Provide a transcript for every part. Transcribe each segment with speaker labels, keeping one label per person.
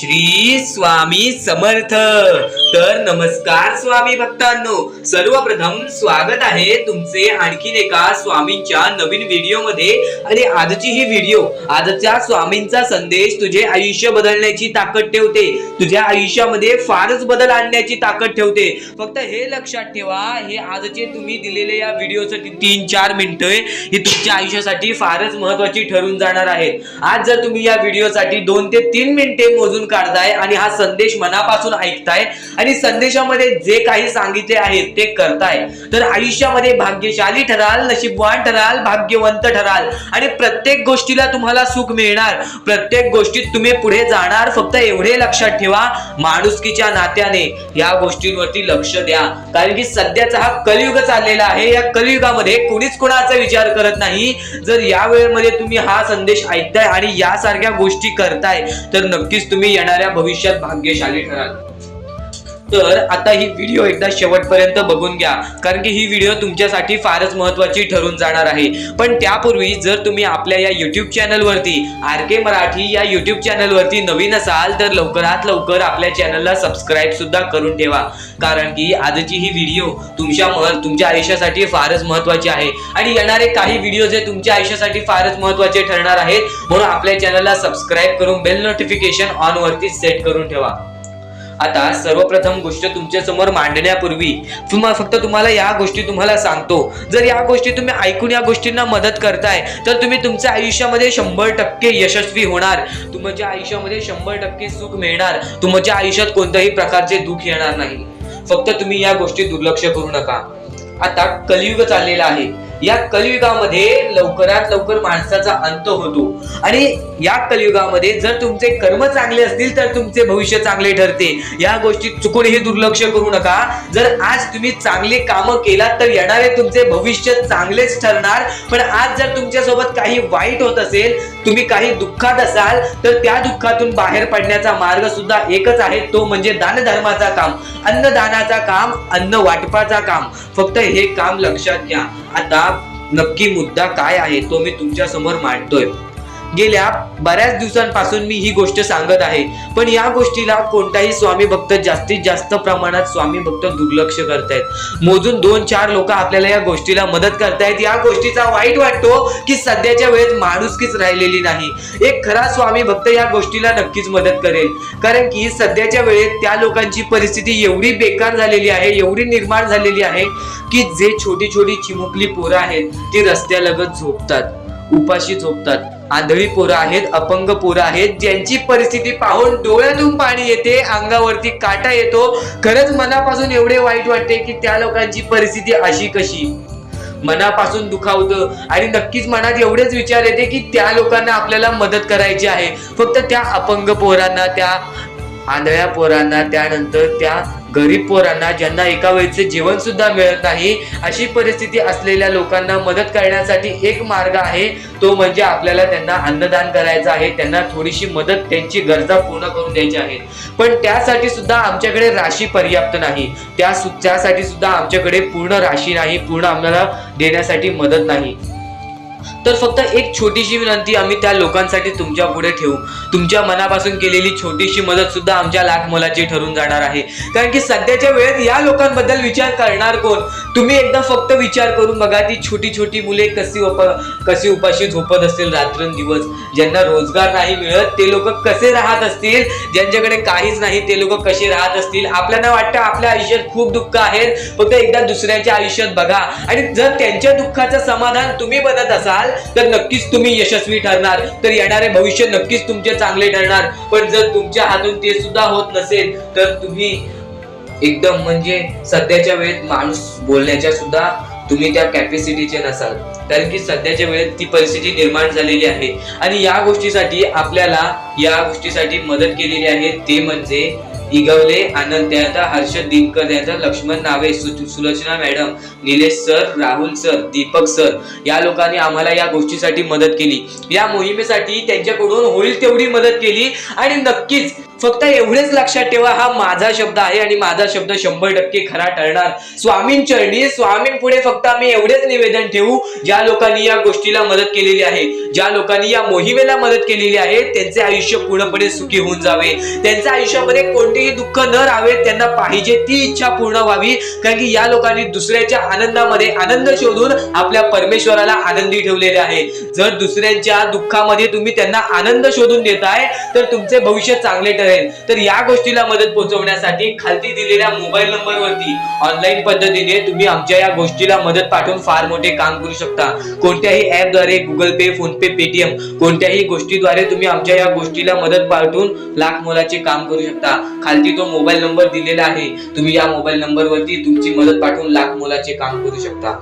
Speaker 1: श्री स्वामी समर्थ। तर नमस्कार स्वामी भक्तांनो, सर्वप्रथम स्वागत आहे तुमचे आणखीन एका स्वामींच्या नवीन व्हिडिओ मध्ये। आणि आजची ही व्हिडिओ, आजच्या स्वामींचा संदेश तुझे आयुष्य बदलण्याची ताकद ठेवते, तुझ्या आयुष्यामध्ये फारच बदल आणण्याची ताकद ठेवते। फक्त हे लक्षात ठेवा, हे आजचे तुम्ही दिलेले या व्हिडिओसाठी 3-4 मिनिटं ही तुमच्या आयुष्यासाठी फारच महत्त्वाची ठरून जाणार आहेत। आज जर तुम्ही या व्हिडिओसाठी 2 ते 3 मिनिटे मोजून काढताय आणि हा संदेश मनापासून ऐकताय आणि संदेशामध्ये जे काही सांगितले आहे ते करताय, तर आयुष्यामध्ये भाग्यशाली ठराल, नशीबवान ठराल, भाग्यवंत ठराल आणि प्रत्येक गोष्टीला तुम्हाला सुख मिळणार, प्रत्येक गोष्टीत तुम्ही पुढे जाणार। फक्त एवढे लक्षात ठेवा, माणुसकीच्या नात्याने या गोष्टींवरती लक्ष द्या, कारण की सध्याचा हा कलियुग चाललेला आहे। या कलियुगामध्ये कोणीच कोणाचा विचार करत नाही। जर या वेळेमध्ये तुम्ही हा संदेश ऐकताय आणि यासारख्या गोष्टी करताय, तर नक्कीच तुम्ही येणाऱ्या भविष्यात भाग्यशाली ठराल। तर आता ही व्हिडिओ एकदा शेवटपर्यंत बघून घ्या, कारण की ही व्हिडिओ तुमच्यासाठी फारच महत्त्वाची ठरून जाणार आहे। पण त्यापूर्वी जर तुम्ही आपल्या या YouTube चॅनलवरती RK मराठी या YouTube चॅनलवरती नवीन असाल, तर लवकरात लवकर आपल्या चॅनलला सबस्क्राईब सुद्धा करून ठेवा, कारण की आजची ही व्हिडिओ तुमच्या आयुष्यासाठी फारच महत्त्वाची आहे आणि येणारे काही व्हिडिओ जे तुमच्या आयुष्यासाठी फारच महत्त्वाचे ठरणार आहेत। म्हणून आपल्या चॅनलला सबस्क्राईब करून बेल नोटिफिकेशन ऑन वरती सेट करून ठेवा। आता सर्वप्रथम गोष्ट तुमच्या समोर मांडण्यापूर्वी फक्त तुम्हाला या गोष्टी तुम्हाला सांगतो, जर या गोष्टी तुम्ही ऐकून या गोष्टींना मदत करताय, तर तुम्ही तुमच्या आयुष्यामध्ये 100% यशस्वी होणार, तुमच्या आयुष्यामध्ये 100% सुख मिळणार, तुमच्या आयुष्यात कोणत्याही प्रकारचे दुःख येणार नाही। फक्त तुम्ही या गोष्टी दुर्लक्ष करू नका। आता कलियुग चाललेला आहे, या कलियुगामध्ये लवकरात लवकर माणसाचा अंत होतो आणि या कलियुगामध्ये जर तुमचे कर्म चांगले असतील तर तुमचे भविष्य चांगले ठरते। या गोष्टी चुकूनही दुर्लक्ष करू नका। जर आज तुम्ही चांगली कामं केलात तर येणारे तुमचे भविष्य चांगलेच ठरणार। पण आज जर तुमच्यासोबत काही वाईट होत असेल, तुम्ही काही दुःखात असाल, तर त्या दुःखातून बाहेर पडण्याचा मार्ग सुद्धा एकच आहे, तो म्हणजे दानधर्माचा काम, अन्नदानाचा काम, अन्न वाटपाचा काम। फक्त हे काम लक्षात घ्या। आता नक्की मुद्दा काय आहे तो मी तुमच्या समोर मांडतोय। गेल्या बऱ्याच दिवसांपासून मी ही गोष्ट सांगत आहे, पण या गोष्टीला कोणताही स्वामी भक्त जास्तीत जास्त प्रमाणात स्वामी भक्त दुर्लक्ष करतायत। मोजून 2-4 लोक आपल्याला या गोष्टीला मदत करतायत। या गोष्टीचा वाईट वाटतो की सध्याच्या वेळेत माणुसकीच राहिलेली नाही। एक खरा स्वामी भक्त या गोष्टीला नक्कीच मदत करेल, कारण की सध्याच्या वेळेत त्या लोकांची परिस्थिती एवढी बेकार झालेली आहे, एवढी निर्माण झालेली आहे की जे छोटी छोटी चिमुकली पोरं आहेत ती रस्त्यालगत झोपतात, उपाशी झोपतात, आंधळी पोरं आहेत, अपंग पोरं आहेत, ज्यांची परिस्थिती पाहून डोळ्यातून पाणी येते, अंगावरती काटा येतो। खरंच मनापासून एवढे वाईट वाटते की त्या लोकांची परिस्थिती अशी कशी, मनापासून दुखावतं आणि नक्कीच मनात एवढेच विचार येते की त्या लोकांना आपल्याला मदत करायची आहे। फक्त त्या अपंग पोरांना, त्या आंधळ्या पोरांना, त्यानंतर त्या गरीब पोरांना ज्यांना एका वेळचे जेवण सुद्धा मिळत नाही, अशी परिस्थिती असलेल्या लोकांना मदत करण्यासाठी एक मार्ग आहे, तो म्हणजे आपल्याला त्यांना अन्नदान करायचं आहे, त्यांना थोडीशी मदत, त्यांची गरजा पूर्ण करून द्यायची आहे। पण त्यासाठी सुद्धा आमच्याकडे राशी पर्याप्त नाही, त्यासाठी सुद्धा आमच्याकडे पूर्ण राशी नाही, पूर्ण आम्हाला देण्यासाठी मदत नाही। तर फक्त एक छोटीशी विनंती आम्ही त्या लोकांसाठी तुमच्या पुढे ठेवू। तुमच्या मनापासून केलेली छोटीशी मदत सुद्धा आमच्या लाख मोलाची ठरून जाणार आहे, कारण की सध्याच्या वेळेत या लोकांबद्दल विचार करणार कोण? तुम्ही एकदा फक्त विचार करून बघा, ती छोटी छोटी मुले कशी उपाशी झोपत असतील रात्रंदिवस, ज्यांना रोजगार नाही मिळत ते लोक कसे राहत असतील, ज्यांच्याकडे काहीच नाही ते लोक कसे राहत असतील। आपल्याला वाटतं आपल्या आयुष्यात खूप दुःख आहेत, फक्त एकदा दुसऱ्याच्या आयुष्यात बघा आणि जर त्यांच्या दुःखाचं समाधान तुम्ही बनत असाल तर नक्कीच तुम्ही यशस्वी ठरणार, तर येणारे भविष्य नक्कीच तुमचे चांगले ठरणार। पण जर तुमच्या हातून ते सुद्धा होत नसेल, तर तुम्ही एकदम म्हणजे सध्याच्या वेळेत माणूस बोलण्याच्या सुद्धा तुम्ही त्या कॅपॅसिटीचे नसाल, कारण की सध्याच्या वेळेत ती परिस्थिती निर्माण झालेली आहे। आणि या गोष्टीसाठी आपल्याला मदत केलेली आहे, ते म्हणजे इगवले आनंद त्यांचा, हर्षद दिनकर त्यांचा, लक्ष्मण नावे, Sulochana madam, Nilesh sir, Rahul sir, Deepak sir या लोकांनी आम्हाला या गोष्टीसाठी मदत केली. या मोहिमेसाठी त्यांच्याकडून होईल तेवढी मदत केली. आणि नक्कीच फक्त एवढेच लक्षात ठेवा, हा माझा शब्द आहे आणि माझा शब्द 100% खरा ठरणार. स्वामींचरणी, स्वामींपुढे फक्त आम्ही एवढेच निवेदन ठेवू, ज्या लोकांनी या गोष्टीला मदत केलेली आहे, ज्या लोकांनी या मोहिमेला मदत केलेली आहे, त्यांचे आयुष्य पूर्णपणे सुखी होऊन जावे, त्यांच्या आयुष्यामध्ये कोणतेही दुःख न राहावे, त्यांना पाहिजे ती इच्छा पूर्ण व्हावी. कारण की या लोकांनी दुसऱ्याच्या आनंदामध्ये आनंद शोधून आपल्या परमेश्वराला आनंदी ठेवलेले आहे. जर दुसऱ्यांच्या दुःखामध्ये तुम्ही त्यांना आनंद शोधून देताय तर तुमचे भविष्य चांगले ठरेल. तर या गोष्टीला मदत पोहोचवण्यासाठी खालती दिलेल्या मोबाईल नंबरवरती ऑनलाईन पद्धतीने तुम्ही आमच्या या गोष्टीला मदत पाठवून फार मोठे काम करू शकता. कोणत्याही ऍपद्वारे, गुगल पे, फोन पे, पेटीएम, कोणत्याही गोष्टीद्वारे तुम्ही आमच्या या गोष्टीला मदत पाठवून लाख मोलाचे काम करू शकता. खालती तो मोबाईल नंबर दिलेला आहे, तुम्ही या मोबाईल नंबरवरती तुमची मदत पाठवून लाख मोलाचे काम करू शकता.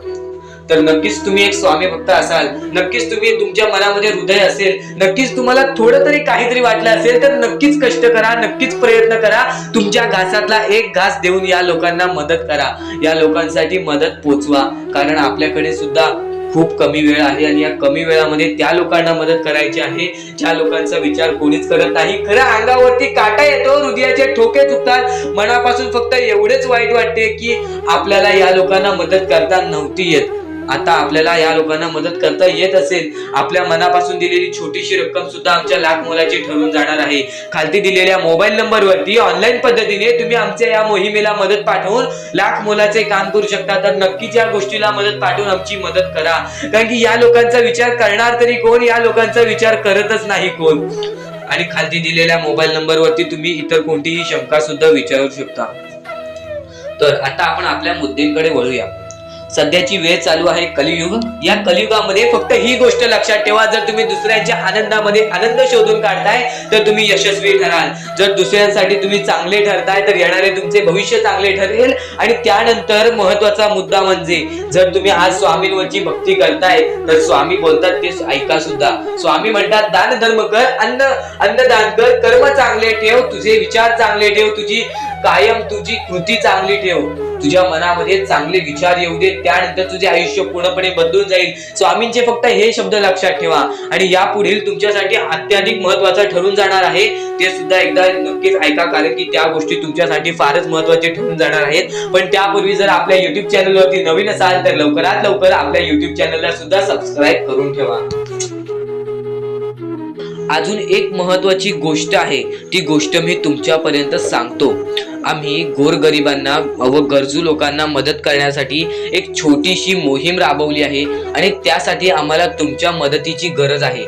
Speaker 1: तर नक्कीच तुम्ही एक स्वामी भक्त असाल, नक्कीच तुम्ही तुमच्या मनामध्ये हृदय असेल, नक्कीच तुम्हाला थोडं तरी काहीतरी वाटलं असेल तर नक्कीच कष्ट करा, नक्कीच प्रयत्न करा. तुमच्या घासातला एक घास देऊन या लोकांना मदत करा, या लोकांसाठी मदत पोचवा. कारण आपल्याकडे सुद्धा खूप कमी वेळ आहे आणि या कमी वेळामध्ये त्या लोकांना मदत करायची आहे ज्या लोकांचा विचार कोणीच करत नाही. खरं अंगावरती काटा येतो, हृदयाचे ठोके चुकतात, मनापासून फक्त एवढेच वाईट वाटते की आपल्याला या लोकांना मदत करता नव्हती येत. आता आपल्याला या लोकांना मदत करता येत असेल, आपल्या मनापासून दिलेली छोटीशी रक्कम सुद्धा आमच्या लाख मोलाची ठरून जाणार आहे. खालती दिलेल्या मोबाईल नंबरवरती ऑनलाईन पद्धतीने तुम्ही आमच्या या मोहिमेला मदत पाठवून लाख मोलाचे काम करू शकता. तर नक्कीच या गोष्टीला मदत पाठवून आमची मदत करा. कारण की या लोकांचा विचार करणार तरी कोण, या लोकांचा विचार करतच नाही कोण. आणि खालती दिलेल्या मोबाईल नंबरवरती तुम्ही इतर कोणतीही शंका सुद्धा विचारू शकता. तर आता आपण आपल्या मुद्द्यांकडे वळूया. सध्याची वेळ चालू आहे कलियुग. या कलियुगामध्ये फक्त ही गोष्ट लक्षात ठेवा, जर तुम्ही दुसऱ्यांच्या आनंदामध्ये आनंद शोधून काढताय तर तुम्ही यशस्वी ठराल. जर दुसऱ्यांसाठी तुम्ही चांगले ठरताय तर येणारे तुमचे भविष्य चांगले ठरेल. आणि त्यानंतर महत्वाचा मुद्दा म्हणजे जर तुम्ही आज स्वामींवरची भक्ती करताय तर स्वामी बोलतात ते ऐका सुद्धा. स्वामी म्हणतात दान धर्म कर, अन्नदान कर, कर्म चांगले ठेव, तुझे विचार चांगले ठेव, तुझी कायम तुझी कृती चांगली ठेव, तुझ्या मनामध्ये चांगले विचार येऊ दे, त्यानंतर तुझे आयुष्य पूर्णपणे बदलून जाईल. स्वामींचे फक्त हे शब्द लक्षात ठेवा. आणि यापुढील तुमच्यासाठी अत्याधिक महत्वाचं ठरून जाणार आहे ते सुद्धा एकदा नक्कीच ऐका, कारण की त्या गोष्टी तुमच्यासाठी फारच महत्वाचे ठरून जाणार आहेत. पण त्यापूर्वी जर आपल्या युट्यूब चॅनलवरती नवीन असाल तर लवकरात लवकर आपल्या युट्यूब चॅनलला सुद्धा सबस्क्राईब करून ठेवा. अजून एक महत्वाची गोष्ट आहे, ती गोष्ट मी तुमच्यापर्यंत सांगतो. आम्ही गोरगरिबांना व गरजू लोकांना मदत करण्यासाठी एक छोटीशी मोहीम राबवली आहे आणि त्यासाठी आम्हाला तुमच्या मदतीची गरज आहे.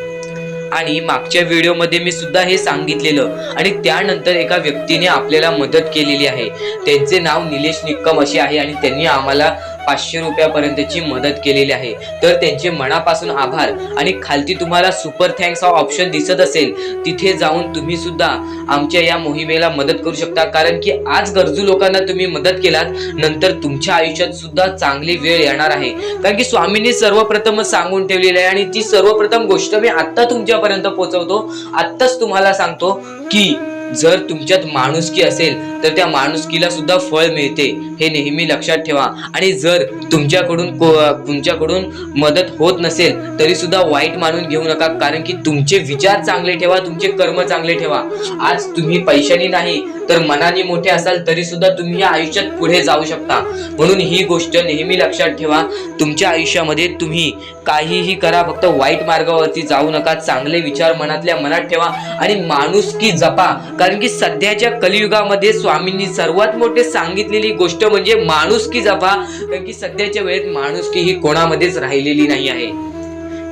Speaker 1: आणि मागच्या व्हिडिओमध्ये मी सुद्धा हे सांगितलेलं आणि त्यानंतर एका व्यक्तीने आपल्याला मदत केलेली आहे. त्यांचे नाव निलेश निक्कम असे आहे आणि त्यांनी आम्हाला 500 रुपयापर्यंतची मदत केलेली आहे. तर त्यांचे मनापासून आभार. आणि खालती तुम्हाला सुपर थँक्स हा ऑप्शन दिसत असेल, तिथे जाऊन तुम्ही सुद्धा आमच्या या मोहिमेला मदत करू शकता. कारण की आज गरजू लोकांना तुम्ही मदत केलात, नंतर तुमच्या आयुष्यात सुद्धा चांगली वेळ येणार आहे. कारण की स्वामींनी सर्वप्रथम सांगून ठेवलेली आहे आणि ती सर्वप्रथम गोष्ट मी आता तुमच्यापर्यंत पोहोचवतो. आत्ताच तुम्हाला सांगतो की जर तुमच्यात माणुसकी असेल तर त्या माणुसकीला सुद्धा फळ मिळते, हे नेहमी लक्षात ठेवा. आणि जर तुमच्याकडून मदत होत नसेल तरी सुद्धा वाईट मानून घेऊ नका, कारण की तुमचे विचार चांगले ठेवा, तुमचे कर्म चांगले ठेवा. आज तुम्ही पैशाने नाही तर मनाने मोठे असाल तरी सुद्धा तुम्ही या आयुष्यात पुढे जाऊ शकता. म्हणून ही गोष्ट नेहमी लक्षात ठेवा. तुमच्या आयुष्यामध्ये तुम्ही काहीही करा, फक्त वाईट मार्गावरती जाऊ नका. चांगले विचार मनातल्या मनात ठेवा आणि माणुसकी जपा. कारण की सध्याच्या कलियुगामध्ये स्वामींनी सर्वात मोठे सांगितलेली गोष्ट म्हणजे माणुसकी जपा. कारण की सध्याच्या वेळेत माणुसकी ही कोणामध्येच राहिलेली नाही आहे.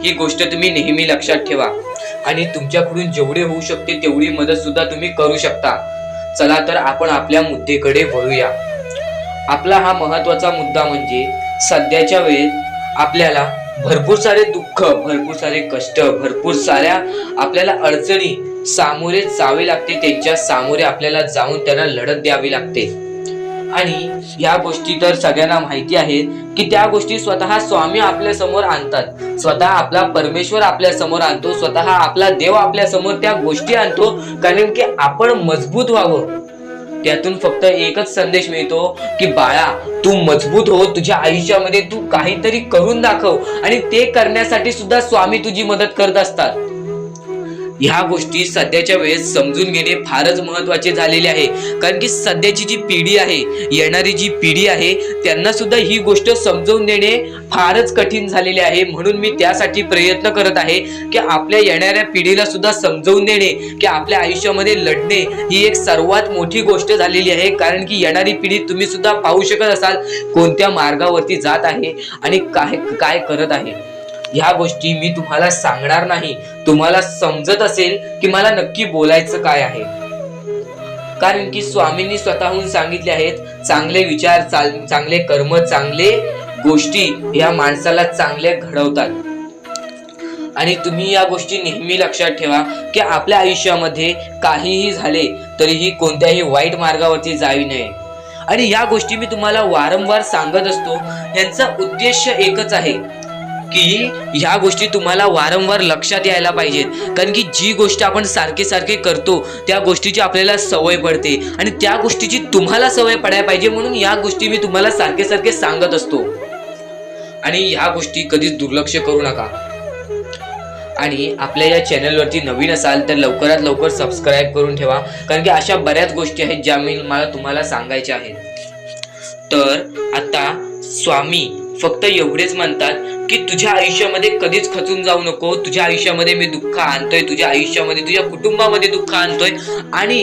Speaker 1: ही गोष्ट तुम्ही नेहमी लक्षात ठेवा आणि तुमच्याकडून जेवढे होऊ शकते तेवढी मदत सुद्धा तुम्ही करू शकता. चला तर आपण आपल्या मुद्द्याकडे वळूया. आपला हा महत्वाचा मुद्दा म्हणजे सध्याच्या वेळेत आपल्याला भरपूर सारे दुःख, भरपूर सारे कष्ट, भरपूर साऱ्या आपल्याला अडचणी सामोरे जावे लागते. त्यांच्या सामोरे आपल्याला जाऊन त्यांना लढत द्यावी लागते. आणि या गोष्टी तर सगळ्यांना माहिती आहेत की त्या गोष्टी स्वतः स्वामी आपल्या समोर आणतात, स्वतः आपला परमेश्वर आपल्या समोर आणतो, स्वतः आपला देव आपल्या समोर त्या गोष्टी आणतो. कारण की आपण मजबूत व्हावं, त्यातून फक्त एकच संदेश मिळतो की बाळा, तू मजबूत हो, तुझ्या आयुष्यामध्ये तू काहीतरी करून दाखव, आणि ते करण्यासाठी सुद्धा स्वामी तुझी मदत करत असतात. ह्या गोष्टी सध्याच्या वेळेस समजून घेणे फारच महत्वाचे झालेले आहे, कारण की सध्याची जी पिढी आहे, येणारी जी पिढी आहे, त्यांना सुद्धा ही गोष्ट समजून देणे फारच कठीण झालेले आहे. म्हणून मी त्यासाठी प्रयत्न करत आहे की आपल्या येणाऱ्या पिढीला सुद्धा समजवून देणे की आपल्या आयुष्यामध्ये लढणे ही एक सर्वात मोठी गोष्ट झालेली आहे. कारण की येणारी पिढी तुम्ही सुद्धा पाहू शकत असाल कोणत्या मार्गावरती जात आहे आणि काय काय करत आहे. ह्या गोष्टी मी तुम्हाला सांगणार नाही. तुम्हाला समजत असेल की मला नक्की बोलायचं काय आहे, कारण की स्वामींनी स्वतःहून सांगितले आहेत, चांगले विचार, चांगले कर्म, चांगले गोष्टी या माणसाला चांगले घडवतात. आणि तुम्ही या गोष्टी नेहमी लक्षात ठेवा की आपल्या आयुष्यामध्ये काहीही झाले तरीही कोणत्याही वाईट मार्गावरती जाऊ नये. आणि या गोष्टी मी तुम्हाला वारंवार सांगत असतो. यांचा उद्देश एकच आहे की ह्या गोष्टी तुम्हाला वारंवार लक्षात यायला पाहिजेत, कारण की जी गोष्ट आपण सारखे सारखे करतो त्या गोष्टीची आपल्याला सवय पडते, आणि त्या गोष्टीची तुम्हाला सवय पडायला पाहिजे म्हणून या गोष्टी मी तुम्हाला सारखे सारखे सांगत असतो. आणि ह्या गोष्टी कधीच दुर्लक्ष करू नका. आणि आपल्या या चॅनलवरती नवीन असाल तर लवकरात लवकर सबस्क्राईब करून ठेवा, कारण की अशा बऱ्याच गोष्टी आहेत ज्या मला तुम्हाला सांगायच्या आहेत. तर आता स्वामी फक्त एवढेच म्हणतात की तुझ्या आयुष्यामध्ये कधीच खचून जाऊ नको. तुझ्या आयुष्यामध्ये मी दुःख आणतोय, तुझ्या आयुष्यामध्ये, तुझ्या कुटुंबामध्ये दुःख आणतोय, आणि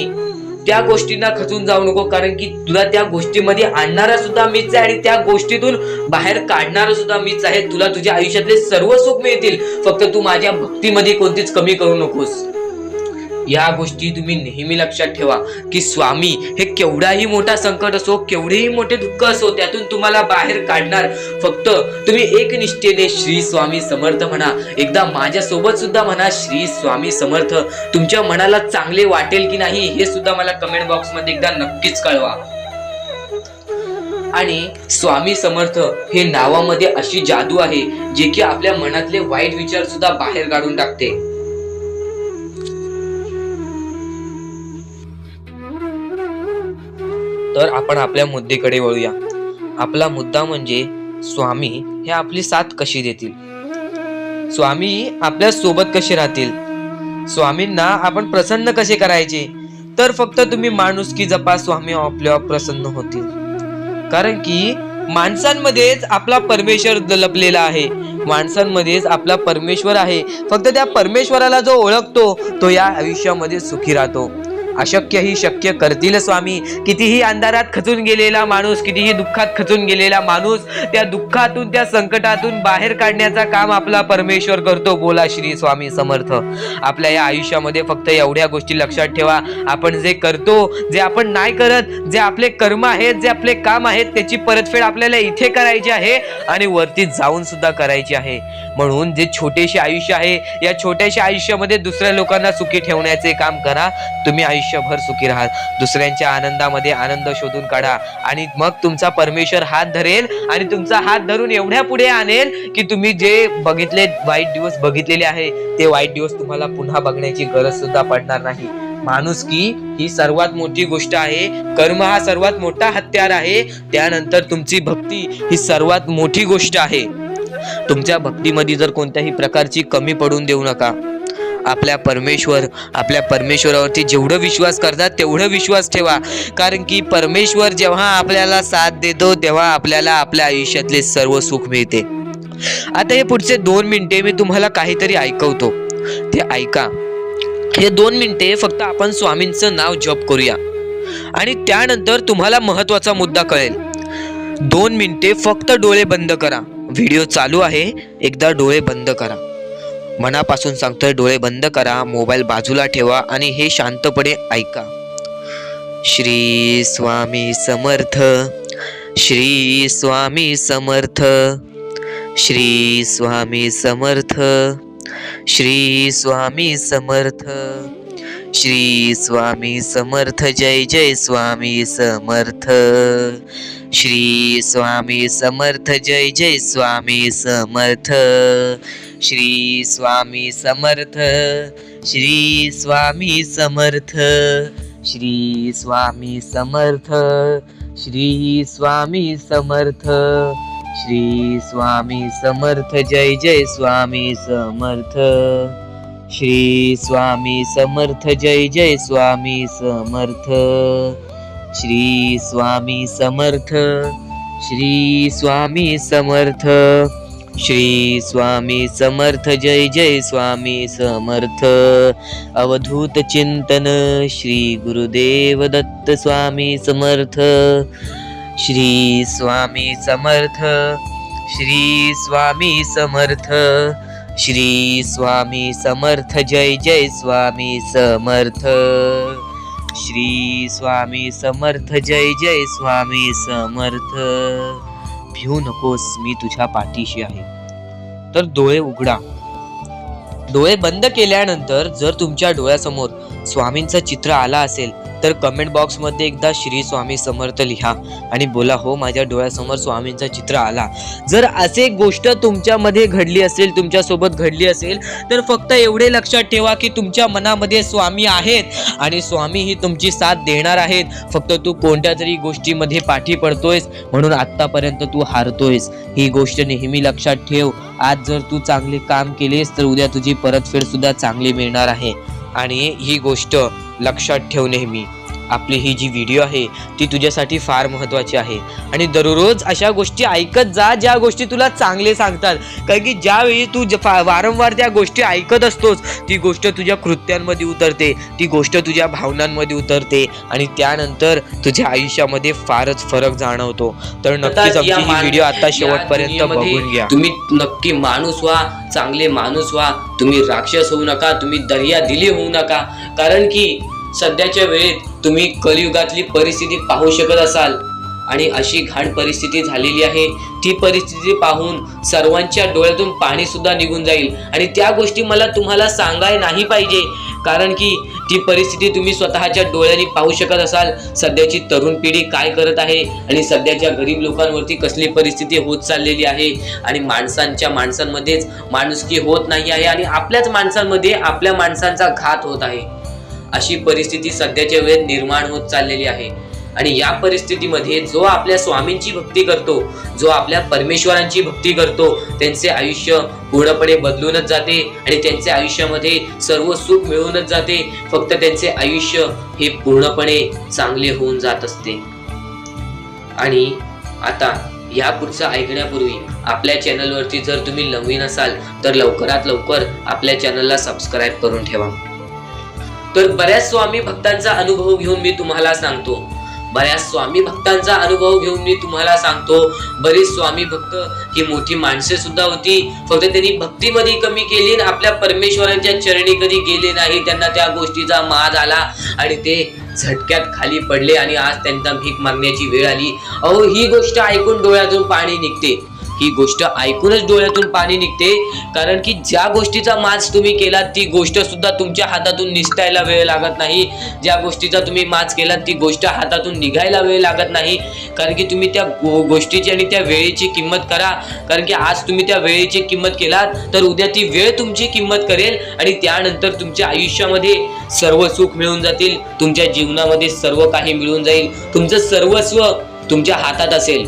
Speaker 1: त्या गोष्टींना खचून जाऊ नको, कारण की तुला त्या गोष्टीमध्ये आणणारा सुद्धा मीच आहे आणि त्या गोष्टीतून बाहेर काढणारा सुद्धा मीच आहे. तुला तुझ्या आयुष्यातले सर्व सुख मिळतील, फक्त तू माझ्या भक्तीमध्ये कोणतीच कमी करू नकोस. या गोष्टी तुम्ही नेहमी लक्षात ठेवा की स्वामी हे केवढाही मोठा संकट असो, केवढेही मोठे दुःख असो, त्यातून तुम्हाला बाहेर काढणार. फक्त तुम्ही एक निष्ठेने श्री स्वामी समर्थ म्हणा. एकदा माझ्या सोबत सुद्धा म्हणा श्री स्वामी समर्थ. तुमच्या मनाला चांगले वाटेल की नाही हे सुद्धा मला कमेंट बॉक्स मध्ये एकदा नक्कीच कळवा. आणि स्वामी समर्थ हे नावामध्ये अशी जादू आहे जे की आपल्या मनातले वाईट विचार सुद्धा बाहेर काढून टाकते. तर आपण आपल्या मुद्द्याकडे वळूया. आपला मुद्दा म्हणजे स्वामी हे आपली साथ कशी देतील, स्वामी आपल्या सोबत कसे राहतील, स्वामींना आपण प्रसन्न कसे करायचे. तर फक्त तुम्ही माणुसकी जपा, स्वामी आपल्यावर प्रसन्न होतील. कारण की माणसांमध्येच आपला परमेश्वर लपलेला आहे, माणसांमध्येच आपला परमेश्वर आहे. फक्त त्या परमेश्वराला जो ओळखतो तो या आयुष्यामध्ये सुखी राहतो. अशक्य ही शक्य करतील स्वामी. कितीही अंधारात खचून गेलेला माणूस, कितीही दुःखात खचून गेलेला माणूस, त्या दुःखातून, त्या संकटातून बाहेर काढण्याचा काम आपला परमेश्वर करतो. बोला श्री स्वामी समर्थ. आपल्या या आयुष्यामध्ये फक्त एवढ्या गोष्टी लक्षात ठेवा, आपण जे करतो, जे आपण नाही करत, जे आपले कर्म आहेत, जे आपले काम आहेत, त्याची परतफेड आपल्याला इथे करायची आहे आणि वरती जाऊन सुद्धा करायची आहे. म्हणून जे छोटेसे आयुष्य आहे, या छोट्याशा आयुष्यामध्ये दुसऱ्या लोकांना सुखी ठेवण्याचे काम करा. तुम्ही आयुष्यभर सुखी राहा. दुसऱ्यांच्या आनंदामध्ये आनंद शोधून काढा, आणि मग तुमचा परमेश्वर हात धरेल आणि तुमचा हात धरून एवढ्या पुढे आणेल की तुम्ही जे बघितले, वाईट दिवस बघितलेले आहे, ते वाईट दिवस तुम्हाला पुन्हा बघण्याची गरज सुद्धा पडणार नाही. माणुसकी ही सर्वात मोठी गोष्ट आहे. कर्म हा सर्वात मोठा हत्यार आहे. त्यानंतर तुमची भक्ती ही सर्वात मोठी गोष्ट आहे. तुमच्या भक्तीमध्ये जर कोणत्याही प्रकारची कमी पडून देऊ नका. आपल्या परमेश्वरावरती जेवढं विश्वास करतात तेवढं विश्वास ठेवा, कारण की परमेश्वर जेव्हा आपल्याला साथ देतो तेव्हा आपल्याला आपल्या आयुष्यातले सर्व सुख मिळते. आता हे पुढचे 2 मिनिटे मी तुम्हाला काहीतरी ऐकवतो, ते ऐका. हे 2 मिनिटे फक्त आपण स्वामींचं नाव जप करूया आणि त्यानंतर तुम्हाला महत्वाचा मुद्दा कळेल. 2 मिनिटे फक्त डोळे बंद करा. व्हिडिओ चालू आहे, एकदा डोळे बंद करा. मनापासून सांगतोय, डोळे बंद करा, मोबाईल बाजूला ठेवा आणि हे शांतपणे ऐका. श्री स्वामी समर्थ, श्री स्वामी समर्थ, श्री स्वामी समर्थ, श्री स्वामी समर्थ, श्री स्वामी समर्थ. जय जय स्वामी समर्थ. श्री स्वामी समर्थ. जय जय स्वामी समर्थ. श्री स्वामी समर्थ. श्री स्वामी समर्थ. श्री स्वामी समर्थ, श्री स्वामी समर्थ, श्री स्वामी समर्थ, जय जय स्वामी समर्थ, श्री स्वामी समर्थ, जय जय स्वामी समर्थ, श्री स्वामी समर्थ, श्री स्वामी समर्थ, श्री स्वामी समर्थ, जय जय स्वामी समर्थ। अवधूत चिंतन श्री गुरुदेव दत्त स्वामी समर्थ, श्री स्वामी समर्थ, श्री स्वामी समर्थ, श्री स्वामी समर्थ, जय जय स्वामी समर्थ, श्री स्वामी समर्थ, जय जय स्वामी समर्थ। भिवू नकोस, मी तुझ्या पाठीशी आहे। तर डोळे उघडा। डोळे बंद केल्यानंतर जर तुमच्या डोळ्यासमोर स्वामींचं चित्र आला असेल तर कमेंट बॉक्स मध्ये एकदा श्री स्वामी समर्थ लिहा आणि बोला, हो माझ्या डोळ्यासमोर स्वामींचं चित्र आला। जर असे गोष्ट तुमच्यामध्ये घडली असेल, तुमच्या सोबत घडली असेल, तर फक्त एवढे लक्षात ठेवा की तुमच्या मनामध्ये स्वामी आहेत आणि स्वामी ही तुमची साथ देणार आहेत। फक्त तू कोणत्या तरी गोष्टीमध्ये पाठी पडतोयस म्हणून आतापर्यंत तू हारतोयस, ही गोष्ट नेहमी लक्षात ठेव। आज जर तू चांगले काम केलेस तर उद्या तुझी परतफेड सुद्धा चांगली मिळणार आहे आणि ही गोष्ट लक्षात ठेव नेहमी। आपली ही जी व्हिडिओ आहे ती तुझ्यासाठी फार महत्त्वाची आहे आणि दररोज अशा गोष्टी ऐकत जा ज्या गोष्टी तुला चांगले सांगतात, कारण की ज्यावेळी तू वारंवार त्या गोष्टी ऐकत असतोस ती गोष्ट तुझ्या कृत्यांमध्ये उतरते, ती गोष्ट तुझ्या भावनांमध्ये उतरते आणि त्यानंतर तुझ्या आयुष्यामध्ये फारच फरक जाणवतो। तर नक्कीच आमची ही व्हिडिओ आता शेवटपर्यंत बघून घ्या।
Speaker 2: तुम्ही नक्की माणूस व्हा, चांगले माणूस व्हा, तुम्ही राक्षस होऊ नका, तुम्ही दर्या दिली होऊ नका, कारण की सध्याच्या वेळेत तुम्ही कलियुगातली परिस्थिती पाहू शकत असाल आणि अशी घाण परिस्थिती झालेली आहे। ती परिस्थिती पाहून सर्वांच्या डोळ्यातून पाणी सुद्धा निघून जाईल आणि त्या गोष्टी मला तुम्हाला सांगाय नाही पाहिजे, कारण की ती परिस्थिती तुम्ही स्वतःच्या डोळ्यांनी पाहू शकत असाल। सध्याची तरुण पिढी काय करत आहे आणि सध्याच्या गरीब लोकांवरती कसली परिस्थिती होत चाललेली आहे आणि माणसांमध्येच माणुसकी होत नाही आहे आणि आपल्याच माणसांमध्ये आपल्या माणसांचा घात होत आहे। अशी परिस्थिती सध्याच्या वेळेत निर्माण होत चाललेली आहे आणि या परिस्थितीमध्ये जो आपल्या स्वामींची भक्ती करतो, जो आपल्या परमेश्वरांची भक्ती करतो, त्यांचे आयुष्य पूर्णपणे बदलूनच जाते आणि त्यांच्या आयुष्यामध्ये सर्व सुख मिळूनच जाते। फक्त त्यांचे आयुष्य हे पूर्णपणे चांगले होऊन जात असते। आणि आता या पुढचं ऐकण्यापूर्वी आपल्या चॅनलवरती जर तुम्ही नवीन असाल तर लवकरात लवकर आपल्या चॅनलला सबस्क्राईब करून ठेवा। तर बऱ्याच स्वामी भक्तांचा अनुभव घेऊन मी तुम्हाला सांगतो, बरीच स्वामी भक्त ही मोठी माणसे सुद्धा होती, फक्त त्यांनी भक्तीमध्ये कमी केली आणि आपल्या परमेश्वरांच्या चरणी कधी गेले नाही। त्यांना त्या गोष्टीचा माज आला आणि ते झटक्यात खाली पडले आणि आज त्यांना भीक मागण्याची वेळ आली। अहो, ही गोष्ट ऐकून डोळ्यातून पाणी निघते, ही गोष्ट ऐकूनच डोळ्यातून पाणी निघते, कारण की ज्या गोष्टीचा माज तुम्ही केला ती गोष्ट सुद्धा तुमच्या हातातून निसटायला वेळ लागत नाही। ज्या गोष्टीचा तुम्ही माज केला ती गोष्ट हातातून निघायला वेळ लागत नाही, कारण की तुम्ही त्या गोष्टीची आणि त्या वेळेची किंमत करा, कारण की आज तुम्ही त्या वेळेची किंमत केलात तर उद्या ती वेळ तुमची किंमत करेल आणि त्यानंतर तुमच्या आयुष्यामध्ये सर्व सुख मिळून जातील, तुमच्या जीवनामध्ये सर्व काही मिळून जाईल, तुमचं सर्वस्व तुमच्या हातात असेल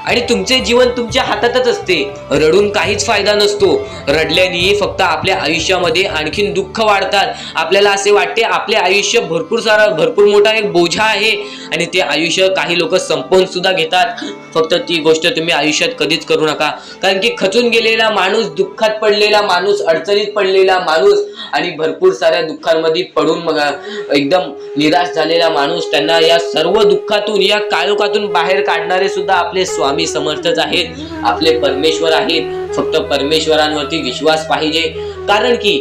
Speaker 2: आणि तुमचे जीवन तुमच्या हातातच असते। रडून काहीच फायदा नसतो, रडल्याने फक्त आपल्या आयुष्यामध्ये आणखीन दुःख वाढतात। आपल्याला असे वाटते आपले आयुष्य भरपूर मोठा एक बोझा आहे आणि ते आयुष्य काही लोक संपवून सुद्धा घेतात। फक्त ती गोष्ट तुम्ही आयुष्यात कधीच करू नका, कारण की खचून गेलेला माणूस, दुःखात पडलेला माणूस, अडचणीत पडलेला माणूस आणि भरपूर साऱ्या दुःखांमध्ये पडून मग एकदम निराश झालेला माणूस, त्यांना या सर्व दुःखातून, या काळोखातून बाहेर काढणारे सुद्धा आपले स्वामी समर्थच आहेत, आपले परमेश्वर आहेत। फक्त परमेश्वरांवरती विश्वास पाहिजे, कारण की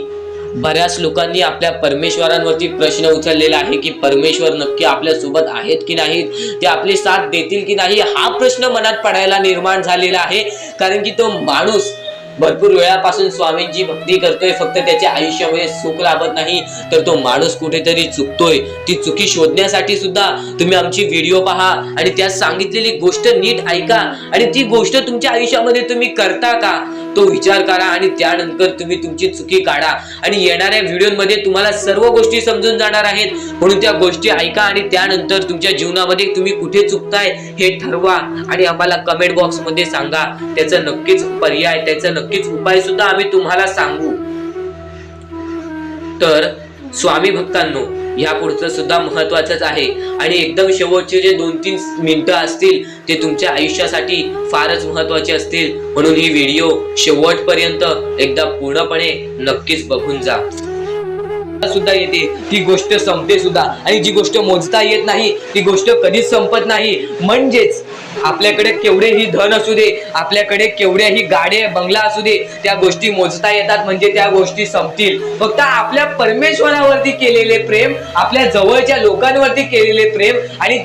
Speaker 2: बऱ्याच लोकांनी आपल्या परमेश्वरांवरती प्रश्न उचललेला आहे की परमेश्वर नक्की आपल्या सोबत आहेत की नाहीत, ते आपली साथ देतील की नाही, हा प्रश्न मनात पडायला निर्माण झालेला आहे। कारण की तो माणूस भरपूर वेळापासून स्वामींची भक्ती करतोय, फक्त त्याच्या आयुष्यामध्ये सुख लाभत नाही, तर तो माणूस कुठेतरी चुकतोय. ती चुकी शोधण्यासाठी सुद्धा तुम्ही आमची व्हिडिओ पहा आणि त्यात सांगितलेली गोष्ट नीट ऐका आणि ती गोष्ट तुमच्या आयुष्यामध्ये तुम्ही करता का तो विचार करा आणि त्यानंतर तुम्ही तुमची चुकी काढा. आणि येणाऱ्या व्हिडिओमध्ये तुम्हाला सर्व गोष्टी समजून जाणार आहेत, म्हणून त्या गोष्टी ऐका आणि त्यानंतर तुमच्या जीवनामध्ये तुम्ही कुठे चुकताय हे ठरवा आणि आम्हाला कमेंट बॉक्स मध्ये सांगा. त्याचा नक्कीच पर्याय, त्याचा नक्कीच उपाय सुद्धा आम्ही तुम्हाला सांगू. तर स्वामी भक्तांनो, या पुढचं सुद्धा महत्वाचंच आहे आणि एकदम शेवटचे जे 2-3 मिनिटं असतील ते तुमच्या आयुष्यासाठी फारच महत्वाचे असतील, म्हणून ही व्हिडिओ शेवटपर्यंत एकदा पूर्णपणे नक्कीच बघून जा.
Speaker 1: सुद्धा येते ती गोष्ट संपते सुद्धा, आणि जी गोष्ट मोजता येत नाही ती गोष्ट कधीच संपत नाही. म्हणजेच आपल्याकडे केवढेही धन असू दे, आपल्याकडे केवढ्याही गाडे बंगला असू दे, त्या गोष्टी मोजता येतात म्हणजे त्या गोष्टी संपतील. फक्त आपल्या परमेश्वरावरती केलेले प्रेम, आपल्या जवळच्या लोकांवरती केलेले प्रेम आणि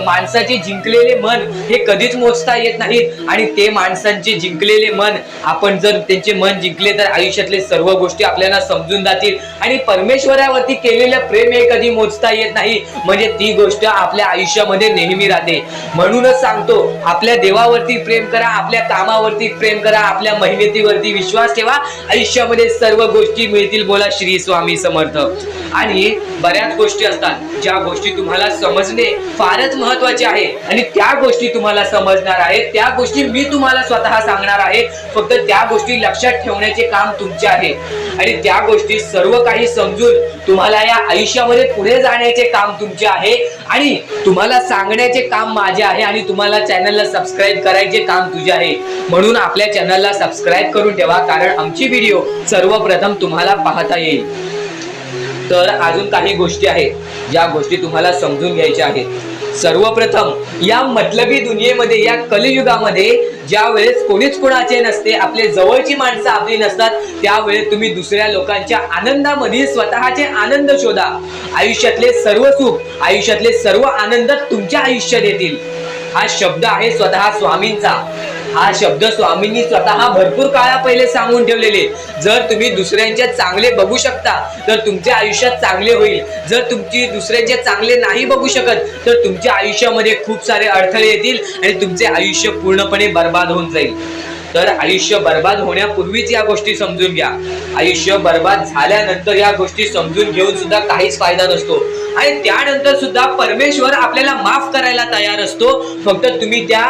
Speaker 1: माणसाचे जिंकलेले मन हे कधीच मोजता येत नाही. आणि ते माणसांचे जिंकलेले मन, आपण जर त्यांचे मन जिंकले तर आयुष्यातले सर्व गोष्टी आपल्याला समजून जातील. आणि परमेश्वरावरती केलेलं प्रेम हे कधी मोजता येत नाही, म्हणजे ती गोष्ट आपल्या आयुष्यामध्ये नेहमी राहते. म्हणूनच सांगतो, आपल्या देवावरती प्रेम करा, आपल्या कामावरती प्रेम करा, आपल्या मेहनतीवरती विश्वास ठेवा, आयुष्यामध्ये सर्व गोष्टी मिळतील. बोला श्री स्वामी समर्थ. आणि बऱ्याच गोष्टी असतात ज्या गोष्टी तुम्हाला समजणे फारच महत्वाचे आहे आणि त्या गोष्टी तुम्हाला समजणार आहेत, त्या गोष्टी मी तुम्हाला स्वतः सांगणार आहे. फक्त त्या गोष्टी लक्षात ठेवण्याचे काम तुमचे आहे आणि त्या गोष्टी सर्व काही समजून तुम्हाला या आयुष्यामध्ये पुढे जाण्याचे काम तुमचे आहे आणि तुम्हाला सांगण्याचे काम माझे आहे आणि तुम्हाला चॅनलला सबस्क्राईब करायचे काम तुझे आहे. म्हणून आपल्या चॅनलला सबस्क्राईब करून ठेवा, कारण आमची व्हिडिओ सर्वप्रथम तुम्हाला पाहता येईल. तर अजून काही गोष्टी आहेत ज्या गोष्टी तुम्हाला समजून घ्यायच्या आहेत. सर्वप्रथम, या मतलबी दुनियेमध्ये, या कलियुगामध्ये ज्या वेळेस कोणीच कोणाचे नसते, आपले जवळची माणसं आपली नसतात, त्यावेळेस तुम्ही दुसऱ्या लोकांच्या आनंदामध्ये स्वतःचे आनंद शोधा. आयुष्यातले सर्व सुख, आयुष्यातले सर्व आनंद तुमच्या आयुष्यात येतील. हा शब्द आहे स्वतः स्वामींचा. हा शब्द स्वामींनी स्वतः भरपूर काळा पहिले सांगून ठेवलेले. जर तुम्ही दुसऱ्यांचे चांगले बघू शकता तर तुमच्या आयुष्यात चांगले होईल. जर तुम्ही दुसऱ्यांचे चांगले नाही बघू शकत तर तुमच्या आयुष्यामध्ये खूप सारे अडथळे येतील आणि तुमचे आयुष्य पूर्णपणे बर्बाद होऊन जाईल. तर आयुष्य बर्बाद होण्यापूर्वीच या गोष्टी समजून घ्या. आयुष्य बर्बाद झाल्यानंतर या गोष्टी समजून घेऊन सुद्धा काहीच फायदा नसतो आणि त्यानंतर सुद्धा परमेश्वर आपल्याला माफ करायला तयार असतो. फक्त तुम्ही त्या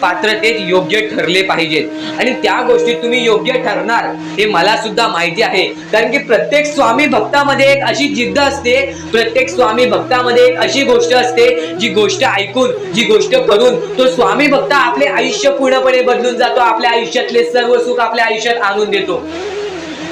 Speaker 1: पात्रतेत योग्य ठरले पाहिजेत आणि त्या गोष्टी तुम्ही योग्य ठरणार हे मला सुद्धा माहिती आहे. कारण की प्रत्येक स्वामी भक्तामध्ये एक अशी जिद्द असते, प्रत्येक स्वामी भक्तामध्ये एक अशी गोष्ट असते, जी गोष्ट ऐकून, जी गोष्ट करून तो स्वामी भक्त आपले आयुष्य पूर्णपणे बदलून जातो, आपल्या आयुष्यातले सर्व सुख आपल्या आयुष्यात आणून देतो.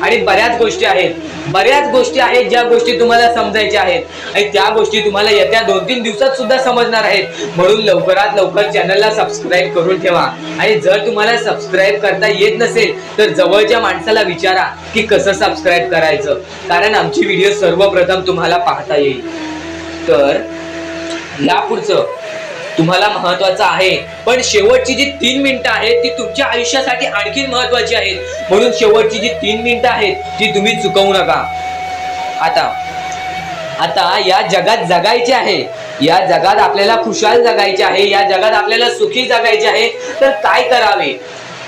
Speaker 1: आणि बऱ्याच गोष्टी आहेत ज्या गोष्टी तुम्हाला समजायच्या आहेत आणि त्या गोष्टी तुम्हाला येत्या 2-3 दिवसात सुद्धा समजणार आहेत. म्हणून लवकरात लवकर चॅनलला सबस्क्राईब करून ठेवा आणि जर तुम्हाला सबस्क्राईब करता येत नसेल तर जवळच्या माणसाला विचारा की कसं सबस्क्राईब करायचं, कारण आमची व्हिडिओ सर्वप्रथम तुम्हाला पाहता येईल. तर यापुढचं तुम्हाला महत्वाचं आहे, पण शेवटची जी 3 मिनिटं आहेत ती तुमच्या आयुष्यासाठी आणखी महत्वाची आहेत. म्हणून शेवटची जी 3 मिनिटं आहेत ती तुम्ही चुकवू नका. आता या जगात जगायचे आहे, या जगात आपल्याला खुशाल जगायचे आहे, या जगात आपल्याला सुखी जगायचे आहे. तर काय करावे?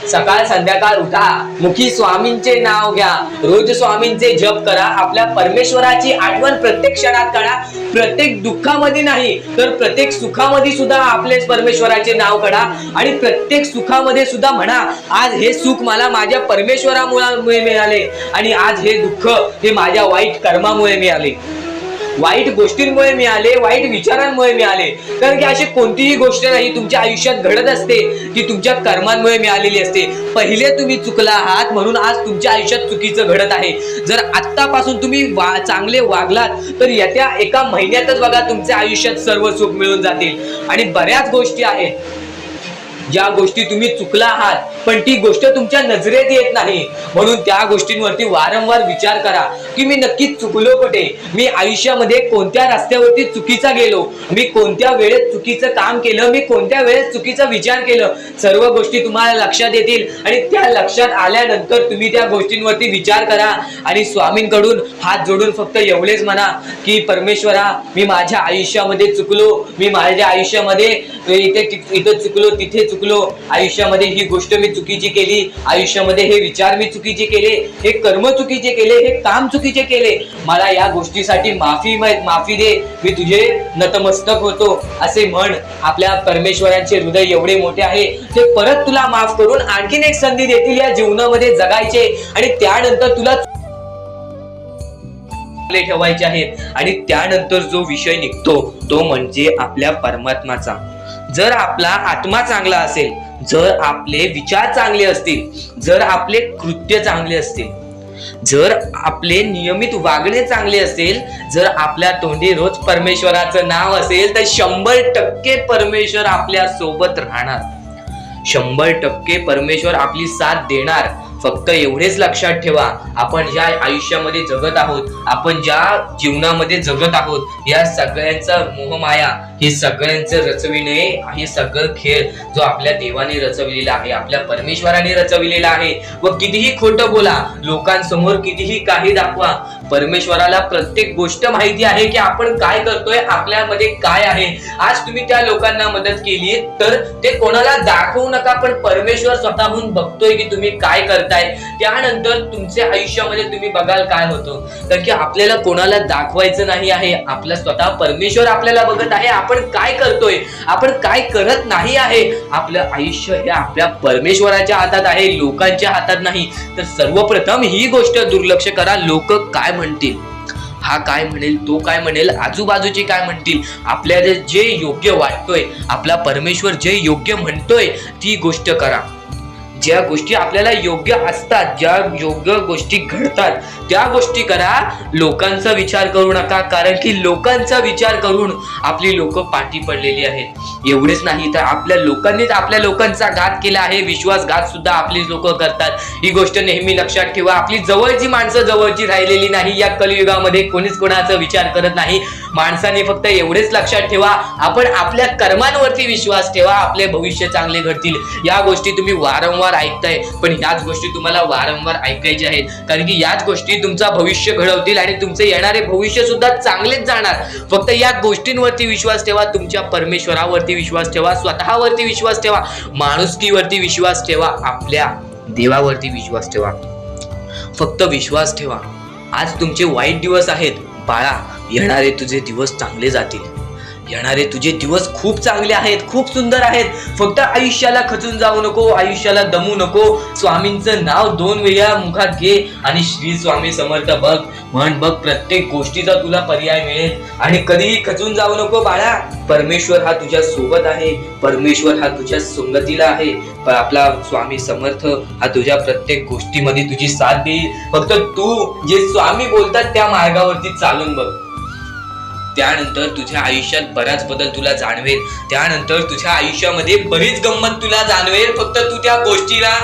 Speaker 1: सकाळ संध्याकाळ उठा, मुखी स्वामींचे नाव घ्या, रोज स्वामींचे जप करा, आपल्या परमेश्वराची आठवण प्रत्येक क्षणात करा. प्रत्येक दुःखामध्ये नाही तर प्रत्येक सुखामध्ये सुद्धा आपले परमेश्वराचे नाव काढा आणि प्रत्येक सुखामध्ये सुद्धा म्हणा, आज हे सुख मला माझ्या परमेश्वरामुळे मिळाले आणि आज हे दुःख हे माझ्या वाईट कर्मामुळे मिळाले, वाईट गोष्टींमुळे मिळाले, वाईट विचारांमुळे मिळाले. कारण की अशी कोणतीही गोष्ट नाही तुमच्या आयुष्यात घडत असते ती तुमच्या कर्मांमुळे मिळालेली असते. पहिले तुम्ही चुकला आहात म्हणून आज तुमच्या आयुष्यात चुकीचं घडत आहे. जर आत्तापासून तुम्ही चांगले वागलात तर येत्या 1 महिन्यातच बघा तुमच्या आयुष्यात सर्व सुख मिळून जातील. आणि बऱ्याच गोष्टी आहेत ज्या गोष्टी तुम्ही चुकला आहात पण ती गोष्ट तुमच्या नजरेत येत नाही, म्हणून त्या गोष्टींवरती वारंवार विचार करा की मी नक्की चुकलो कुठे, मी आयुष्यामध्ये कोणत्या रस्त्यावरती चुकीचा गेलो, मी कोणत्या वेळेत चुकीचं काम केलं, मी कोणत्या वेळेत चुकीचा विचार केलं, सर्व गोष्टी तुम्हाला लक्षात येतील आणि त्या लक्षात आल्यानंतर तुम्ही त्या गोष्टींवरती विचार करा आणि स्वामींकडून हात जोडून फक्त एवढेच म्हणा की परमेश्वरा, मी माझ्या आयुष्यामध्ये चुकलो, मी माझ्या आयुष्यामध्ये इथं चुकलो, तिथे चुकलो, आयुष्यामध्ये ही गोष्ट मी चुकीची केली, आयुष्यामध्ये हे विचार मी चुकीचे केले, हे कर्म चुकीचे केले, हे काम चुकीचे केले, मला या गोष्टीसाठी माफी दे, मी तुझे नतमस्तक होतो असे म्हण. आपल्या परमेश्वराचे हृदय एवढे मोठे आहे, ते परत तुला माफ करून आणखीन एक संधी देतील या जीवनामध्ये जगायचे आणि त्यानंतर तुला ठेवायचे आहेत. आणि त्यानंतर जो विषय निघतो तो म्हणजे आपल्या परमात्माचा. जर आपला आत्मा चांगला असेल, जर आपले विचार चांगले असतील, जर आपले कृत्य चांगले असतील, जर आपले नियमित वागणे चांगले असेल, जर आपल्या तोंडी रोज परमेश्वराचं नाव असेल तर 100% परमेश्वर आपल्या सोबत राहणार, 100% परमेश्वर आपली साथ देणार. फक्त एवढेच लक्षात ठेवा, आपण ज्या आयुष्यामध्ये जगत आहोत, आपण ज्या जीवनामध्ये जगत आहोत, या सगळ्यांचा मोहमाया, हे सगळ्यांचं रचविणे, हे सगळं खेळ जो आपल्या देवाने रचविलेला आहे, आपल्या परमेश्वराने रचविलेला आहे. व कितीही खोटं बोला, लोकांसमोर कितीही काही दाखवा, परमेश्वराला प्रत्येक गोष्ट माहिती आहे की आपण काय करतोय, आपल्यामध्ये काय आहे. आज तुम्ही त्या लोकांना मदत केली तर ते कोणाला दाखवू नका, पण परमेश्वर स्वतःहून बघतोय की तुम्ही काय करताय. त्यानंतर तुमच्या आयुष्यामध्ये तुम्ही बघाल काय होतं. कारण की आपल्याला कोणाला दाखवायचं नाही आहे, आपला स्वतः परमेश्वर आपल्याला बघत आहे, आपण काय करतोय, आपण काय करत नाही आहे. आपलं आयुष्य हे आपल्या परमेश्वराच्या हातात आहे, लोकांच्या हातात नाही. तर सर्वप्रथम ही गोष्ट दुर्लक्ष करा. लोक काय म्हणतील, हा काय म्हणेल, तो काय म्हणेल, आजूबाजूचे काय म्हणतील, आपल्याला जे योग्य वाटतोय, आपला परमेश्वर जे योग्य म्हणतोय ती गोष्ट करा. ज्या गोष्टी आपल्याला योग्य असतात, ज्या योग्य गोष्टी घडतात त्या गोष्टी करा. लोकांचा विचार करू नका, कारण की लोकांचा विचार करून आपली लोक पाठी पडलेली आहेत. एवढेच नाही तर आपल्या लोकांनीच आपल्या लोकांचा घात केला आहे, विश्वासघात सुद्धा आपली लोक करतात. ही गोष्ट नेहमी लक्षात ठेवा. आपली जवळची माणसं जवळची राहिलेली नाही. या कलियुगामध्ये कोणीच कोणाचा विचार करत नाही. माणसाने फक्त एवढेच लक्षात ठेवा, आपण आपल्या कर्मांवरती विश्वास ठेवा, आपले भविष्य चांगले घडतील. या गोष्टी तुम्ही वारंवार ऐकताय, पण याच गोष्टी तुम्हाला वारंवार ऐकायच्या आहेत, कारण की याच गोष्टी तुमचा भविष्य घडवतील आणि तुमचे येणारे भविष्य सुद्धा चांगलेच जाणार. फक्त या गोष्टींवरती विश्वास ठेवा, तुमच्या परमेश्वरावरती विश्वास ठेवा, स्वतःवरती विश्वास ठेवा, माणुसकीवरती विश्वास ठेवा, आपल्या देवावरती विश्वास ठेवा. फक्त विश्वास ठेवा. आज तुमचे वाईट दिवस आहेत बाळा, येणारे तुझे दिवस चांगले जातील. येणारे तुझे दिवस खूप चांगले आहेत, खूप सुंदर आहेत. फक्त आयुष्याला खचून जाऊ नको, आयुष्याला दमू नको. स्वामींचं नाव 2 वेळा मुखात घे आणि श्री स्वामी समर्थ बघ, म्हण बघ, प्रत्येक गोष्टीचा तुला पर्याय मिळेल. आणि कधीही खचून जाऊ नको बाळा, परमेश्वर हा तुझ्या सोबत आहे, परमेश्वर हा तुझ्या संगतीला आहे. आपला स्वामी समर्थ हा तुझ्या प्रत्येक गोष्टीमध्ये तुझी साथ देईल. फक्त तू जे स्वामी बोलतात त्या मार्गावरती चालून बघ. त्यानंतर तुझ्या आयुष्यात बराच बदल तुला जाणवेल. त्यानंतर तुझ्या आयुष्यामध्ये बरीच गंमत तुला जाणवेल. फक्त तू त्या गोष्टीला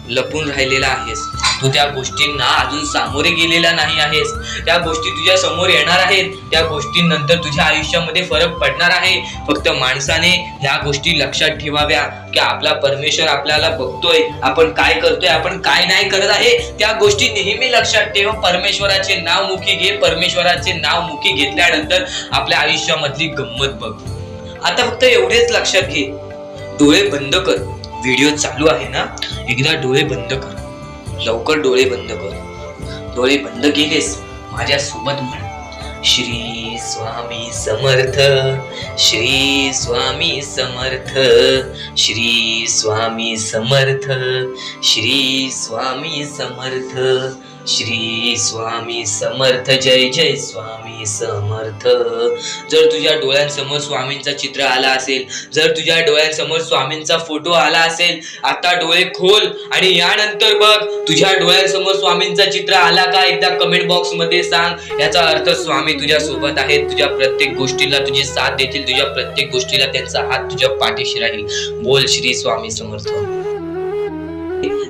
Speaker 1: लपून राहिलेला आहेस, तू त्या गोष्टींना अजून सामोरे गेलेला नाही आहेस. त्या गोष्टी तुझ्या समोर येणार आहेत, त्या गोष्टींनंतर तुझ्या आयुष्यामध्ये फरक पडणार आहे. फक्त माणसाने ह्या गोष्टी लक्षात ठेवाव्या की आपला परमेश्वर आपल्याला बघतोय, आपण काय करतोय, आपण काय नाही करत आहे. त्या गोष्टी नेहमी लक्षात ठेव. परमेश्वराचे नाव मुखी घे. परमेश्वराचे नाव मुखी घेतल्यानंतर आपल्या आयुष्यामधली गंमत बघ. आता फक्त एवढेच लक्षात घे, डोळे बंद कर. व्हिडिओ चालू आहे ना, एकदा डोळे बंद कर, लवकर डोळे बंद कर. डोळे बंद केलेस, माझ्या सोबत म्हण, श्री स्वामी समर्थ, श्री स्वामी समर्थ, श्री स्वामी समर्थ, श्री स्वामी समर्थ.
Speaker 2: श्री स्वामी समर्थ, जय जय स्वामी समर्थ. जर तुझ्या डोळ्यांसमोर स्वामींचा चित्र आला असेल, जर तुझ्या डोळ्यांसमोर स्वामींचा फोटो आला असेल, आता डोळे खोल आणि यानंतर बघ तुझ्या डोळ्यांसमोर स्वामींचा चित्र आला का, एकदा कमेंट बॉक्स मध्ये सांग. याचा अर्थ स्वामी तुझ्या सोबत आहेत, तुझ्या प्रत्येक गोष्टीला तुझी साथ देतील, तुझ्या प्रत्येक गोष्टीला त्यांचा हात तुझ्या पाठीशी राहील. बोल श्री स्वामी समर्थ.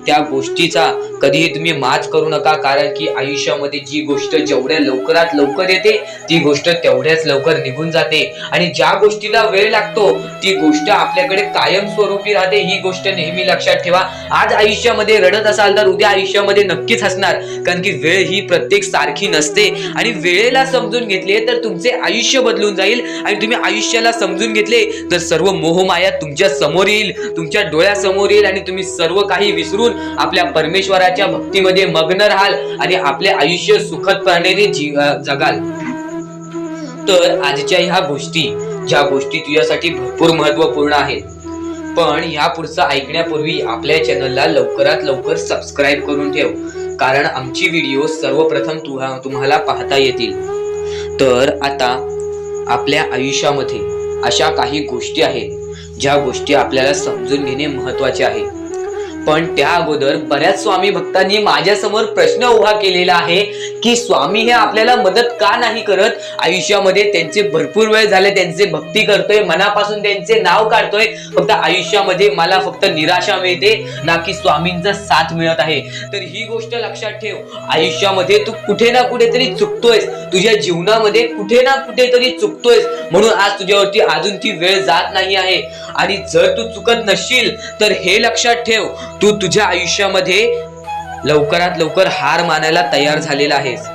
Speaker 2: त्या गोष्टीचा कधीही तुम्ही माज करू नका, कारण की आयुष्यामध्ये जी गोष्ट जेवढ्या लवकरात लवकर येते ती गोष्ट तेवढ्याच लवकर निघून जाते, आणि ज्या गोष्टीला वेळ लागतो ती गोष्ट आपल्याकडे कायम स्वरूपी राहते. ही गोष्ट नेहमी लक्षात ठेवा. आज आयुष्यामध्ये रडत असाल तर उद्या आयुष्यामध्ये नक्कीच हसणार, कारण की वेळ ही प्रत्येक सारखी नसते, आणि वेळेला समजून घेतले तर तुमचे आयुष्य बदलून जाईल, आणि तुम्ही आयुष्याला समजून घेतले तर सर्व मोहमाया तुमच्या समोर येईल, तुमच्या डोळ्यासमोर येईल, आणि तुम्ही सर्व काही विसरून आपल्या परमेश्वराच्या भक्तीमध्ये मग्न राहाल आणि आपले आयुष्य सुखदपणे जगाल. तर आजच्या ह्या गोष्टी, ज्या गोष्टी तुझ्यासाठी भरपूर महत्वपूर्ण आहेत, पण ह्या पुढचं ऐकण्यापूर्वी आपल्या चॅनलला लवकरात लवकर सबस्क्राईब करून ठेव, कारण आमची व्हिडिओ सर्वप्रथम तुम्हाला पाहता येतील. तर आता आपल्या आयुष्यामध्ये अशा काही गोष्टी आहेत ज्या गोष्टी आपल्याला समजून घेणे महत्वाचे आहे. पण त्या अगोदर बऱ्याच स्वामी भक्तांनी माझ्या समोर प्रश्न उभा केलेला आहे की स्वामी हे आपल्याला मदत का नाही करत. आयुष्यामध्ये त्यांचे भरपूर वेळ झाले, त्यांचे भक्ती करतोय, मनापासून त्यांचे नाव काढतोय, फक्त आयुष्यामध्ये मला फक्त निराशा मिळते, ना की स्वामींचा साथ मिळत आहे. तर ही गोष्ट लक्षात ठेव, आयुष्यामध्ये तू कुठे ना कुठेतरी चुकतोयस, तुझ्या जीवनामध्ये कुठे ना कुठेतरी चुकतोयस, म्हणून आज तुझ्यावरती अजून ती वेळ जात नाही आहे. आणि जर तू चुकत नसशील तर हे लक्षात ठेव, तू तुझ्या आयुष्यामध्ये लवकरात लवकर हार मानायला तयार झालेला आहेस.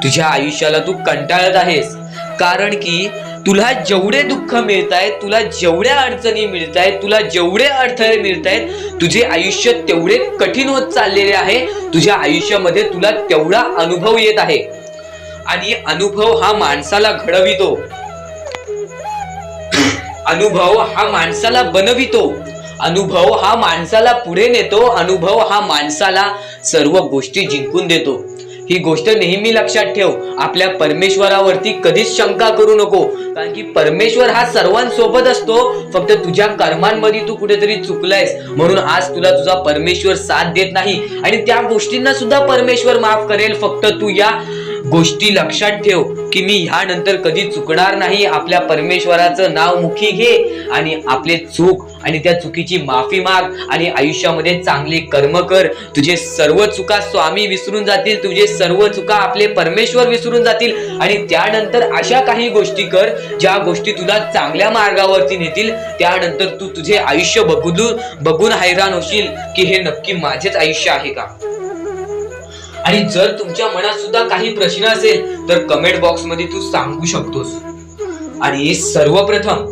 Speaker 2: तुझ्या आयुष्याला तू कंटाळत आहेस, कारण की तुला जेवढे दुःख मिळतायत, तुला जेवढ्या अडचणी मिळतायत, तुला जेवढे अडथळे मिळतायत, तुझे आयुष्य तेवढे कठीण होत चाललेले आहे. तुझ्या आयुष्यामध्ये तुला तेवढा अनुभव येत आहे, आणि अनुभव हा माणसाला घडवितो, अनुभव हा माणसाला बनवितो, अनुभव हा माणसाला पुढे नेतो, अनुभव हा माणसाला सर्व गोष्टी जिंकून देतो. ही गोष्ट नेहमी लक्षात ठेव. आपल्या परमेश्वरावरती कधीच शंका करू नको, कारण की परमेश्वर हा सर्वांसोबत असतो. फक्त तुझ्या कर्मांमध्ये तू कुठेतरी चुकलायस, म्हणून आज तुला तुझा परमेश्वर साथ देत नाही, आणि त्या गोष्टींना सुद्धा परमेश्वर माफ करेल. फक्त तू या गोष्टी लक्षात ठेव की मी ह्यानंतर कधी चुकणार नाही. आपल्या परमेश्वराचं नाव मुखी घे आणि आपले चूक आणि त्या चुकीची माफी माग, आणि आयुष्यामध्ये चांगले कर्म कर. तुझे सर्व चुका स्वामी विसरून जातील, तुझे सर्व चुका आपले परमेश्वर विसरून जातील, आणि त्यानंतर अशा काही गोष्टी कर ज्या गोष्टी तुला चांगल्या मार्गावरती नेतील. त्यानंतर तू तुझे आयुष्य बघून हैराण होशील की हे नक्की माझेच आयुष्य आहे का. आणि जर तुमच्या मनात सुद्धा काही प्रश्न असेल तर कमेंट बॉक्स मध्ये तू सांगू शकतोस. आणि सर्वप्रथम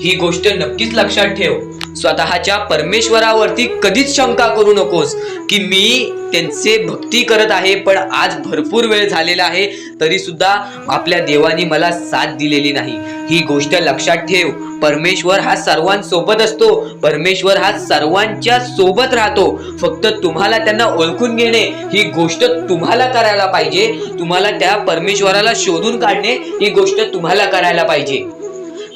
Speaker 2: ही गोष्ट नक्कीच लक्षात ठेव, स्वतःच्या परमेश्वरावरती कधीच शंका करू नकोस की मी त्यांचे भक्ती करत आहे, पण आज भरपूर वेळ झालेला आहे तरी सुद्धा आपल्या देवानी मला साथ दिलेली नाही. ही गोष्ट लक्षात ठेव, परमेश्वर हा सर्वांसोबत असतो, परमेश्वर हा सर्वांच्या सोबत राहतो. फक्त तुम्हाला त्यांना ओळखून घेणे ही गोष्ट तुम्हाला करायला पाहिजे. तुम्हाला त्या परमेश्वराला शोधून काढणे ही गोष्ट तुम्हाला करायला पाहिजे.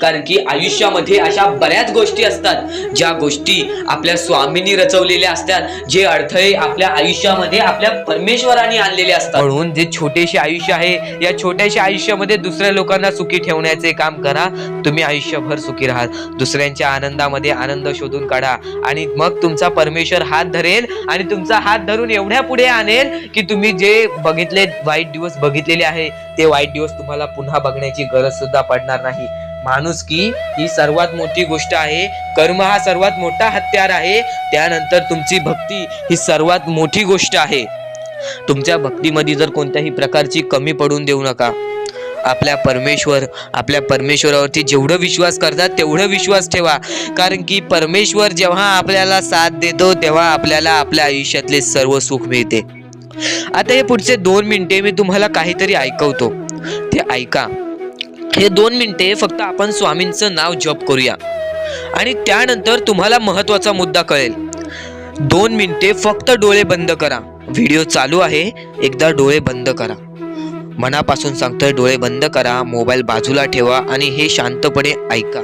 Speaker 2: कारण की आयुष्यामध्ये अशा बऱ्याच गोष्टी असतात ज्या गोष्टी आपल्या स्वामींनी रचवलेल्या असतात, जे अडथळे आपल्या आयुष्यामध्ये आपल्या परमेश्वराने आणलेले असतात. म्हणून जे छोटेसे आयुष्य आहे, या छोट्याशा आयुष्यामध्ये दुसऱ्या लोकांना सुखी ठेवण्याचे काम करा. तुम्ही आयुष्यभर सुखी राहा. दुसऱ्यांच्या आनंदामध्ये आनंद शोधून काढा, आणि मग तुमचा परमेश्वर हात धरेल आणि तुमचा हात धरून एवढ्या पुढे आणेल की तुम्ही जे बघितले वाईट दिवस बघितलेले आहे ते वाईट दिवस तुम्हाला पुन्हा बघण्याची गरज सुद्धा पडणार नाही. माणुसकी ही सर्वात मोठी गोष्ट आहे, कर्म हा सर्वात मोठा हत्यार आहे, त्यानंतर तुमची भक्ती ही सर्वात मोठी गोष्ट आहे. तुमच्या भक्तीमध्ये जर कोणत्याही प्रकारची कमी पडून देऊ नका. आपल्या परमेश्वरावरती जेवढं विश्वास करतात तेवढं विश्वास ठेवा, कारण की परमेश्वर जेव्हा आपल्याला साथ देतो तेव्हा आपल्याला आपल्या आयुष्यातले सर्व सुख मिळते. आता हे पुढचे 2 मिनिटे मी तुम्हाला काहीतरी ऐकवतो, ते ऐका. हे 2 मिनिटे फक्त आपण स्वामींचं नाव जप करूया, आणि त्यानंतर तुम्हाला महत्वाचा मुद्दा कळेल.
Speaker 1: 2 मिनिटे फक्त डोळे बंद करा. व्हिडिओ चालू आहे. एकदा डोळे बंद करा. मनापासून सांगतोय, डोळे बंद करा, मोबाईल बाजूला ठेवा आणि हे शांतपणे ऐका.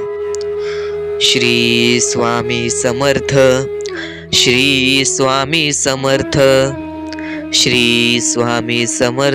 Speaker 1: श्री स्वामी समर्थ, श्री स्वामी समर्थ, श्री स्वामी समर्थ.